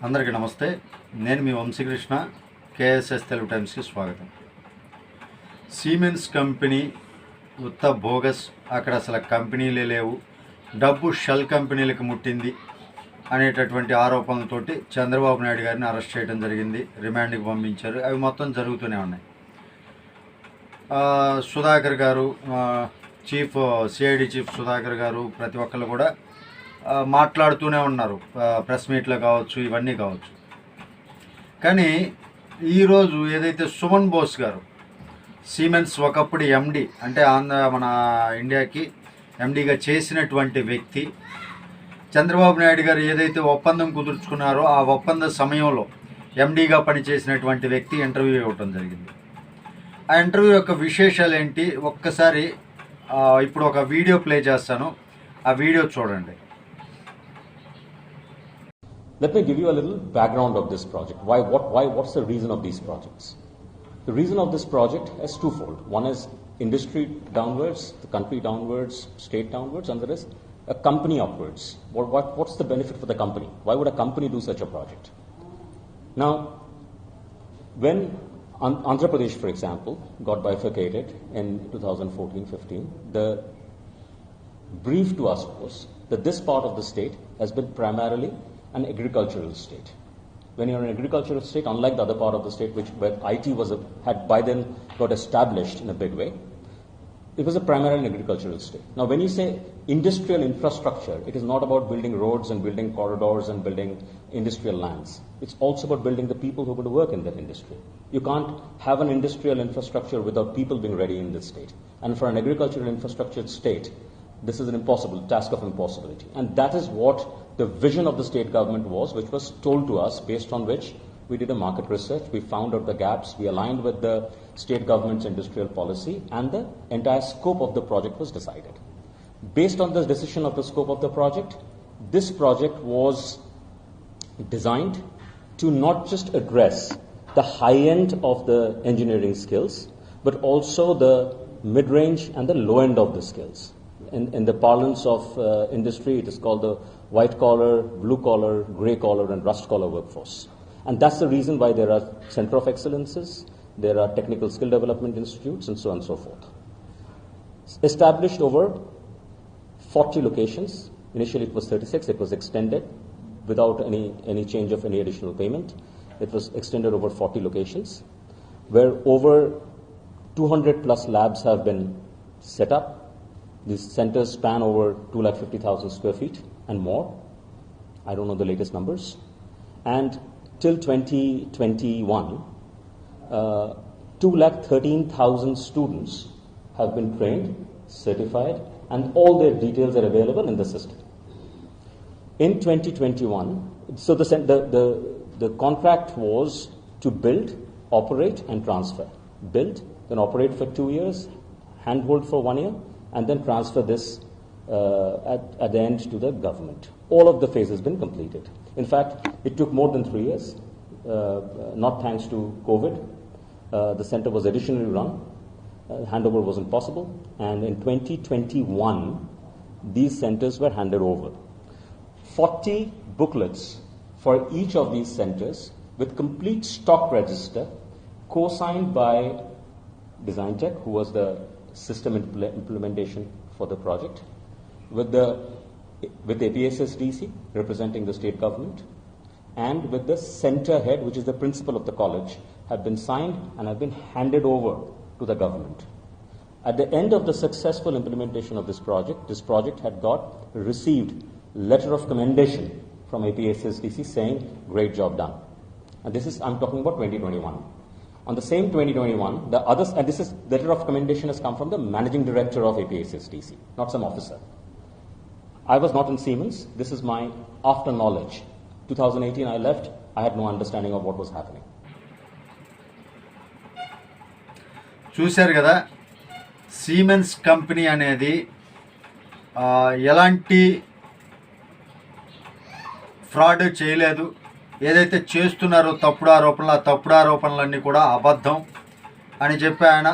అందరికీ నమస్తే. నేను మీ వంశీకృష్ణ. కేఎస్ఎస్ తెలుగు టైమ్స్కి స్వాగతం. సిమెన్స్ కంపెనీ ఉత్త బోగస్, అక్కడ అసలు కంపెనీలే లేవు, డబ్బు షెల్ కంపెనీలకు ముట్టింది అనేటటువంటి ఆరోపణలతోటి చంద్రబాబు నాయుడు గారిని అరెస్ట్ చేయడం జరిగింది. రిమాండ్కి పంపించారు. అవి మొత్తం జరుగుతూనే ఉన్నాయి. సుధాకర్ గారు, సిఐడి చీఫ్ సుధాకర్ గారు, ప్రతి ఒక్కళ్ళు కూడా మాట్లాడుతూనే ఉన్నారు. ప్రెస్ మీట్లో కావచ్చు, ఇవన్నీ కావచ్చు. కానీ ఈరోజు ఏదైతే సుమన్ బోస్ గారు, సిమెన్స్ ఒకప్పుడు ఎండి, అంటే మన ఇండియాకి ఎండిగా చేసినటువంటి వ్యక్తి, చంద్రబాబు నాయుడు గారు ఏదైతే ఒప్పందం కుదుర్చుకున్నారో ఆ ఒప్పంద సమయంలో ఎండిగా పనిచేసినటువంటి వ్యక్తి ఇంటర్వ్యూ ఇవ్వటం జరిగింది. ఆ ఇంటర్వ్యూ యొక్క విశేషాలు ఏంటి ఒక్కసారి ఇప్పుడు ఒక వీడియో ప్లే చేస్తాను, ఆ వీడియో చూడండి. Let me give you a little background of this project. What's the reason of these projects? The reason of this project is twofold. One is industry downwards, the country downwards, state downwards, and there is a company upwards. What's the benefit for the company? Why would a company do such a project? Now, when Andhra Pradesh, for example, got bifurcated in 2014-15, the brief to us was that this part of the state has been primarily an agricultural state. When you're an agricultural state, unlike the other part of the state, where IT had by then got established in a big way, it was a primarily agricultural state. Now, when you say industrial infrastructure, it is not about building roads and building corridors and building industrial lands. It's also about building the people who are going to work in that industry. You can't have an industrial infrastructure without people being ready in this state. And for an agricultural infrastructure state, this is an impossible task of impossibility. And that is what the vision of the state government was, which was told to us, based on which we did a market research, we found out the gaps, we aligned with the state government's industrial policy, and the entire scope of the project was decided. Based on the decision of the scope of the project, this project was designed to not just address the high end of the engineering skills, but also the mid-range and the low end of the skills. In the parlance of industry, it is called the white collar, blue collar, grey collar, and rust collar workforce. And that's the reason why there are center of excellences, there are technical skill development institutes, and so on and so forth. Established over 40 locations. Initially it was 36, it was extended without any change of any additional payment. It was extended over 40 locations, where over 200 plus labs have been set up. These centers span over 250,000 square feet and more. I don't know the latest numbers. And till 2021, 213,000 students have been trained, certified, and all their details are available in the system. In 2021, so the contract was to build, operate, and transfer. Build, then operate for 2 years, handhold for 1 year, and then transfer this at the end to the government. All of the phase has been completed. In fact, it took more than 3 years, not thanks to COVID. The center was additionally run. Handover wasn't possible. And in 2021, these centers were handed over. 40 booklets for each of these centers with complete stock register, co-signed by Design Tech, who was the system implementation for the project, with APSSDC representing the state government, and with the center head, which is the principal of the college, have been signed and have been handed over to the government. At the end of the successful implementation of this project had received letter of commendation from APSSDC saying, great job done. And I'm talking about 2021. On the same 2021, the others, and this is letter of commendation has come from the managing director of APSSDC, not some officer. I was not in Siemens. This is my after knowledge. 2018 I left. I had no understanding of what was happening. చూశారు కదా, siemens company అనేది ఎలాంటి fraud చేయలేదు. ఏదైతే చేస్తున్నారో తప్పుడు ఆరోపణలు, ఆ తప్పుడు ఆరోపణలన్నీ కూడా అబద్ధం అని చెప్పి ఆయన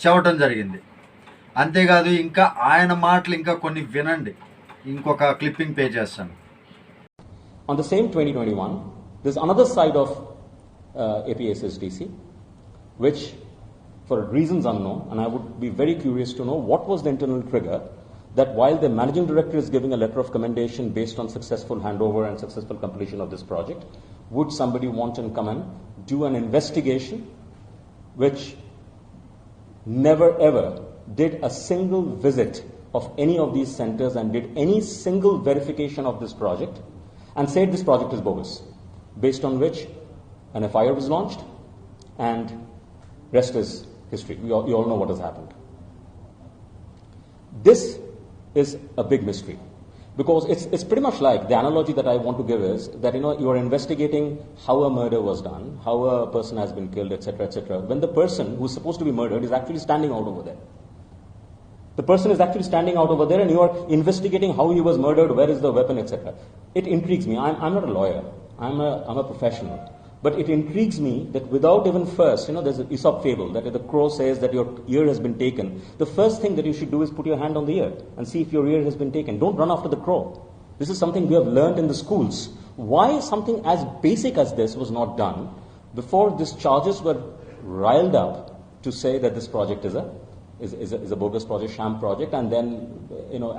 చెప్పడం జరిగింది. అంతేకాదు, ఇంకా ఆయన మాటలు ఇంకా కొన్ని వినండి. ఇంకొక క్లిప్పింగ్ పే చేస్తాను. On the same 2021, there's another side of APSSDC, which, for reasons unknown, and I would be very curious to know what was the internal trigger that while the managing director is giving a letter of commendation based on successful handover and successful completion of this project, would somebody want and come and do an investigation which never ever did a single visit of any of these centers and did any single verification of this project and said this project is bogus, based on which an FIR was launched and rest is history. You all know what has happened. This is a big mystery because it's pretty much like the analogy that I want to give is that you are investigating how a murder was done, how a person has been killed, etc., etc. When the person who is supposed to be murdered is actually standing out over there. The person is actually standing out over there and you are investigating how he was murdered, where is the weapon, etc. It intrigues me. I'm not a lawyer. I'm a professional. But it intrigues me that without even first, there's an Aesop fable that if the crow says that your ear has been taken, the first thing that you should do is put your hand on the ear and see if your ear has been taken. Don't run after the crow. This is something we have learned in the schools. Why something as basic as this was not done before these charges were riled up to say that this project is a bogus project, sham project, and then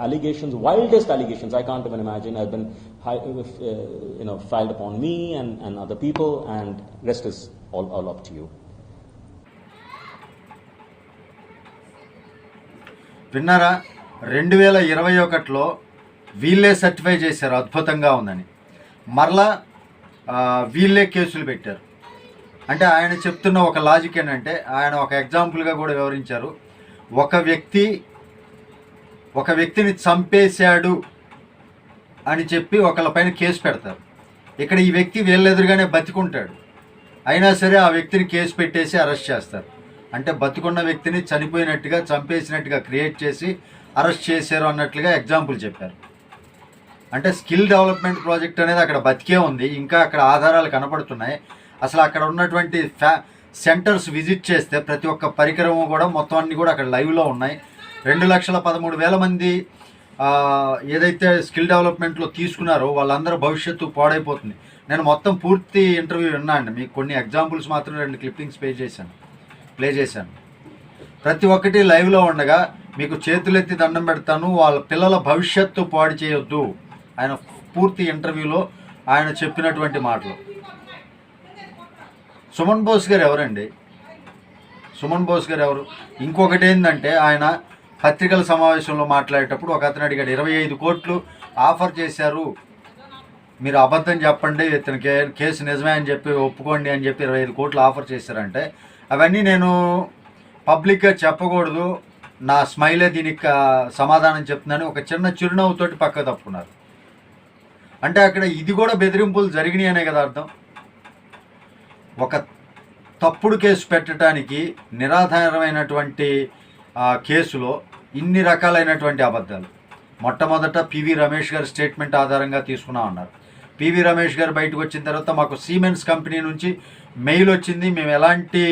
allegations, wildest allegations I can't even imagine, have been filed upon me and other people, and rest is all up to you. విన్నారా? 2021లో వీళ్ళే certify చేశారు అద్భుతంగా ఉందని, మరలా వీళ్ళే కేసులు పెట్టారు. అంటే ఆయన చెప్తున్న ఒక లాజిక్ ఏంటంటే, ఆయన ఒక ఎగ్జాంపుల్గా కూడా వివరించారు. ఒక వ్యక్తిని చంపేశాడు అని చెప్పి ఒకళ్ళపైన కేసు పెడతారు. ఇక్కడ ఈ వ్యక్తి వీళ్ళెదురుగానే బతికుంటాడు, అయినా సరే ఆ వ్యక్తిని కేసు పెట్టేసి అరెస్ట్ చేస్తారు. అంటే బతికున్న వ్యక్తిని చనిపోయినట్టుగా, చంపేసినట్టుగా క్రియేట్ చేసి అరెస్ట్ చేశారు అన్నట్లుగా ఎగ్జాంపుల్ చెప్పారు. అంటే స్కిల్ డెవలప్మెంట్ ప్రాజెక్ట్ అనేది అక్కడ బతికే ఉంది, ఇంకా అక్కడ ఆధారాలు కనపడుతున్నాయి. అసలు అక్కడ ఉన్నటువంటి సెంటర్స్ విజిట్ చేస్తే ప్రతి ఒక్క పరికరము కూడా మొత్తం అన్నీ కూడా అక్కడ లైవ్లో ఉన్నాయి. 2,13,000 మంది ఏదైతే స్కిల్ డెవలప్మెంట్లో తీసుకున్నారో వాళ్ళందరూ భవిష్యత్తు పాడైపోతుంది. నేను మొత్తం పూర్తి ఇంటర్వ్యూ విన్నాను, మీకు కొన్ని ఎగ్జాంపుల్స్ మాత్రం 2 క్లిప్పింగ్స్ ప్లే చేశాను. ప్రతి ఒక్కటి లైవ్లో ఉండగా మీకు చేతులెత్తి దండం పెడతాను, వాళ్ళ పిల్లల భవిష్యత్తు పాడు చేయొద్దు. ఆయన పూర్తి ఇంటర్వ్యూలో ఆయన చెప్పినటువంటి మాటలు. సుమన్ బోస్ గారు ఎవరండి? సుమన్ బోస్ గారు ఎవరు? ఇంకొకటి ఏంటంటే, ఆయన పత్రికల సమావేశంలో మాట్లాడేటప్పుడు ఒక అతను అడిగాడు, 25 కోట్లు ఆఫర్ చేశారు, మీరు అబద్ధం చెప్పండి, ఇతని కేసు నిజమే అని చెప్పి ఒప్పుకోండి అని చెప్పి 25 కోట్లు ఆఫర్ చేశారంటే, అవన్నీ నేను పబ్లిక్గా చెప్పకూడదు, నా స్మైలే దీనికి సమాధానం చెప్తున్నాను ఒక చిన్న చిరునవ్వుతోటి పక్క తప్పుకున్నారు. అంటే అక్కడ ఇది కూడా బెదిరింపులు జరిగినాయి అనే కదా అర్థం. ఒక తప్పుడు కేసు పెట్టడానికి నిరాధారమైనటువంటి కేసులో ఇన్ని రకాలైనటువంటి అబద్ధాలు. మొట్టమొదట పివి రమేష్ గారి స్టేట్మెంట్ ఆధారంగా తీసుకున్నామన్నారు. పివి రమేష్ గారు బయటకు వచ్చిన తర్వాత మాకు సిమెంట్స్ కంపెనీ నుంచి మెయిల్ వచ్చింది, మేము ఎలాంటి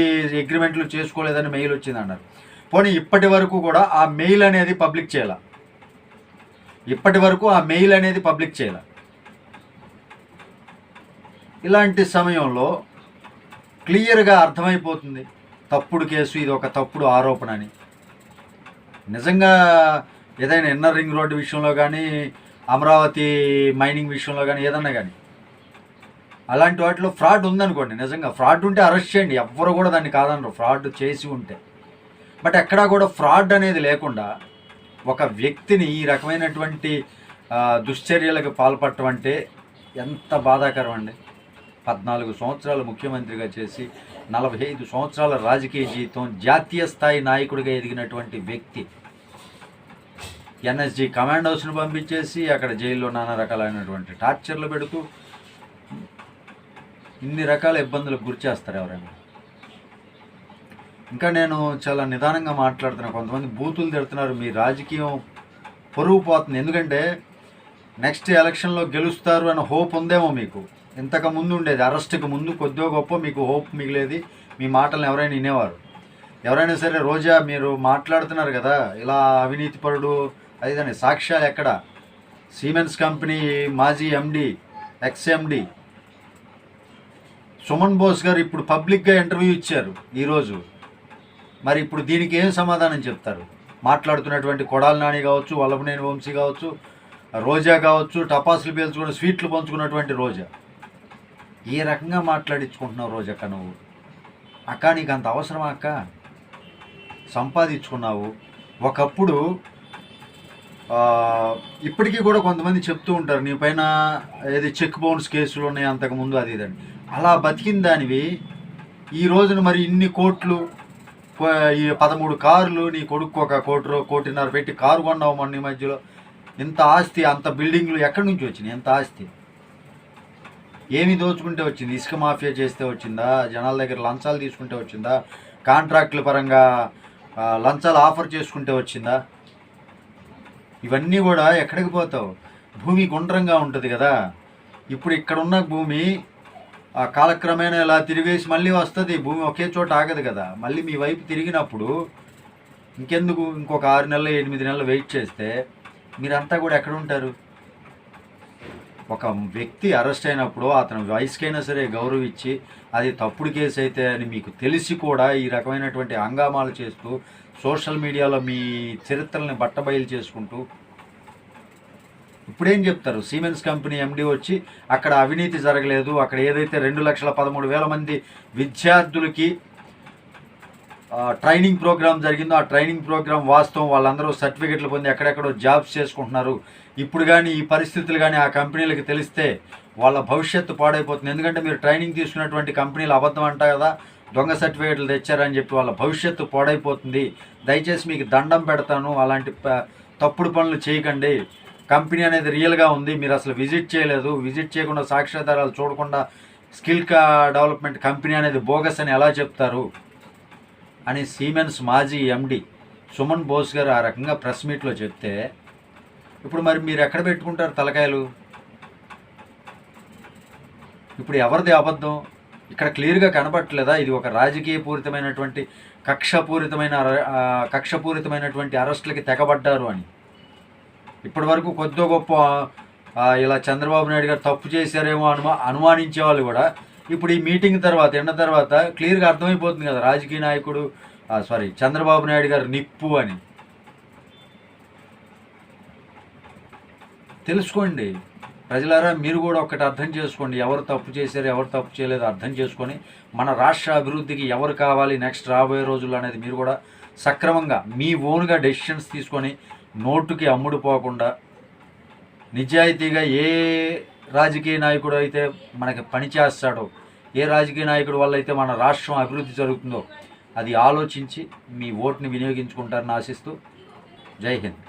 అగ్రిమెంట్లు చేసుకోలేదని మెయిల్ వచ్చింది అన్నారు. పోనీ ఇప్పటి వరకు కూడా ఆ మెయిల్ అనేది పబ్లిక్ చేయాల. ఇలాంటి సమయంలో క్లియర్గా అర్థమైపోతుంది తప్పుడు కేసు, ఇది ఒక తప్పుడు ఆరోపణ అని. నిజంగా ఏదైనా ఇన్నర్ రింగ్ రోడ్డు విషయంలో కానీ, అమరావతి మైనింగ్ విషయంలో కానీ, ఏదన్నా కానీ అలాంటి వాటిలో ఫ్రాడ్ ఉందనుకోండి, నిజంగా ఫ్రాడ్ ఉంటే అరెస్ట్ చేయండి, ఎవ్వరు కూడా దాన్ని కాదనరు ఫ్రాడ్ చేసి ఉంటే. బట్ ఎక్కడా కూడా ఫ్రాడ్ అనేది లేకుండా ఒక వ్యక్తిని ఈ రకమైనటువంటి దుశ్చర్యలకు పాల్పడటం అంటే ఎంత బాధాకరం అండి. 14 సంవత్సరాలు ముఖ్యమంత్రిగా చేసి 45 సంవత్సరాల రాజకీయ జీవితం, జాతీయ స్థాయి నాయకుడిగా ఎదిగినటువంటి వ్యక్తి ఎన్ఎస్జీ కమాండ్ హౌస్ను పంపించేసి అక్కడ జైల్లో నానా రకాలైనటువంటి టార్చర్లు పెడుతూ ఇన్ని రకాల ఇబ్బందులకు గురి చేస్తారు ఎవరైనా. ఇంకా నేను చాలా నిదానంగా మాట్లాడుతున్నాను, కొంతమంది బూతులు తిడుతున్నారు, మీ రాజకీయం పొరుగు పోతుంది. ఎందుకంటే నెక్స్ట్ ఎలక్షన్లో గెలుస్తారు అన్న హోప్ ఉందేమో మీకు. ఇంతకు ముందు ఉండేది, అరెస్ట్కి ముందు కొద్దిగా గొప్ప మీకు హోప్ మిగిలేది, మీ మాటలను ఎవరైనా వినేవారు. ఎవరైనా సరే, రోజా మీరు మాట్లాడుతున్నారు కదా ఇలా అవినీతిపరుడు అదేదని, సాక్ష్యాలు ఎక్కడ? సిమెంట్స్ కంపెనీ మాజీ ఎండి ఎక్స్ఎండి సుమన్ బోస్ గారు ఇప్పుడు పబ్లిక్గా ఇంటర్వ్యూ ఇచ్చారు ఈరోజు. మరి ఇప్పుడు దీనికి ఏం సమాధానం చెప్తారు? మాట్లాడుతున్నటువంటి కొడాలి నాని కావచ్చు, వల్లభనేని వంశీ కావచ్చు, రోజా కావచ్చు, టపాసులు పేల్చుకుని స్వీట్లు పంచుకున్నటువంటి రోజా, ఏ రకంగా మాట్లాడించుకుంటున్నావు రోజక్క? నువ్వు అక్క, నీకు అంత అవసరమా అక్క? సంపాదించుకున్నావు. ఒకప్పుడు ఇప్పటికీ కూడా కొంతమంది చెప్తూ ఉంటారు నీ పైన ఏది చెక్ బౌన్స్ కేసులు ఉన్నాయి అంతకుముందు అది ఇదండి. అలా బతికిన దానివి ఈ రోజున మరి ఇన్ని కోట్లు, ఈ 13 కార్లు, నీ కొడుకు 1 కోటి 1.5 పెట్టి కారు కొన్నావు మొన్న ఈ మధ్యలో. ఇంత ఆస్తి, అంత బిల్డింగ్లు ఎక్కడి నుంచి వచ్చినాయి? ఎంత ఆస్తి ఏమి దోచుకుంటే వచ్చింది? ఇసుక మాఫియా చేస్తే వచ్చిందా? జనాల దగ్గర లంచాలు తీసుకుంటే వచ్చిందా? కాంట్రాక్టుల పరంగా లంచాలు ఆఫర్ చేసుకుంటే వచ్చిందా? ఇవన్నీ కూడా ఎక్కడికి పోతావు? భూమి గుండ్రంగా ఉంటుంది కదా. ఇప్పుడు ఇక్కడున్న భూమి కాలక్రమేణా ఇలా తిరిగేసి మళ్ళీ వస్తుంది. భూమి ఒకే చోట ఆగదు కదా. మళ్ళీ మీ వైపు తిరిగినప్పుడు ఇంకెందుకు ఇంకొక 6 నెలలు 8 నెలలు వెయిట్ చేస్తే మీరంతా కూడా ఎక్కడ ఉంటారు? ఒక వ్యక్తి అరెస్ట్ అయినప్పుడు అతని వయసుకైనా సరే గౌరవం ఇచ్చి, అది తప్పుడు కేసు అయితే అని మీకు తెలిసి కూడా ఈ రకమైనటువంటి హంగామాలు చేస్తూ సోషల్ మీడియాలో మీ చరిత్రల్ని బట్టబయలు చేసుకుంటూ ఇప్పుడేం చెప్తారు? సిమెన్స్ కంపెనీ ఎండి వచ్చి అక్కడ అవినీతి జరగలేదు, అక్కడ ఏదైతే 2,13,000 మంది విద్యార్థులకి ట్రైనింగ్ ప్రోగ్రామ్ జరిగిందో ఆ ట్రైనింగ్ ప్రోగ్రామ్ వాస్తవం, వాళ్ళందరూ సర్టిఫికెట్లు పొంది ఎక్కడెక్కడో జాబ్స్ చేసుకుంటున్నారు. ఇప్పుడు కానీ ఈ పరిస్థితులు కానీ ఆ కంపెనీలకు తెలిస్తే వాళ్ళ భవిష్యత్తు పాడైపోతుంది. ఎందుకంటే మీరు ట్రైనింగ్ తీసుకున్నటువంటి కంపెనీలు అబద్ధం అంటా కదా, దొంగ సర్టిఫికెట్లు తెచ్చారని చెప్పి వాళ్ళ భవిష్యత్తు పాడైపోతుంది. దయచేసి మీకు దండం పెడతాను, అలాంటి తప్పుడు పనులు చేయకండి. కంపెనీ అనేది రియల్గా ఉంది, మీరు అసలు విజిట్ చేయలేదు, విజిట్ చేయకుండా సాక్ష్యాధారాలు చూడకుండా స్కిల్ డెవలప్మెంట్ కంపెనీ అనేది బోగస్ అని ఎలా చెప్తారు అని సిమెన్స్ మాజీ ఎండి సుమన్ బోస్ గారు ఆ రకంగా ప్రెస్ మీట్లో చెప్తే ఇప్పుడు మరి మీరు ఎక్కడ పెట్టుకుంటారు తలకాయలు? ఇప్పుడు ఎవరిది అబద్ధం ఇక్కడ క్లియర్గా కనపట్టలేదా? ఇది ఒక రాజకీయపూరితమైనటువంటి కక్షపూరితమైనటువంటి అరెస్టులకి తెగబడ్డారు అని. ఇప్పటి వరకు కొద్దో గొప్ప ఇలా చంద్రబాబు నాయుడు గారు తప్పు చేశారేమో అనుమానించే వాళ్ళు కూడా ఇప్పుడు ఈ మీటింగ్ తర్వాత ఎండ తర్వాత క్లియర్గా అర్థమైపోతుంది కదా, రాజకీయ నాయకుడు చంద్రబాబు నాయుడు గారు నిప్పు అని. తెలుసుకోండి ప్రజలారా, మీరు కూడా ఒకటి అర్థం చేసుకోండి. ఎవరు తప్పు చేశారు, ఎవరు తప్పు చేయలేదు అర్థం చేసుకొని మన రాష్ట్ర అభివృద్ధికి ఎవరు కావాలి నెక్స్ట్ రాబోయే రోజుల్లో అనేది మీరు కూడా సక్రమంగా మీ ఓన్గా డెసిషన్స్ తీసుకొని నోటుకి అమ్ముడు పోకుండా నిజాయితీగా ఏ రాజకీయ నాయకుడు అయితే మనకి పని చేస్తాడో, ఏ రాజకీయ నాయకుడు వల్ల అయితే మన రాష్ట్రం అభివృద్ధి జరుగుతుందో అది ఆలోచించి మీ ఓటుని వినియోగించుకుంటారని ఆశిస్తూ జై హింద్.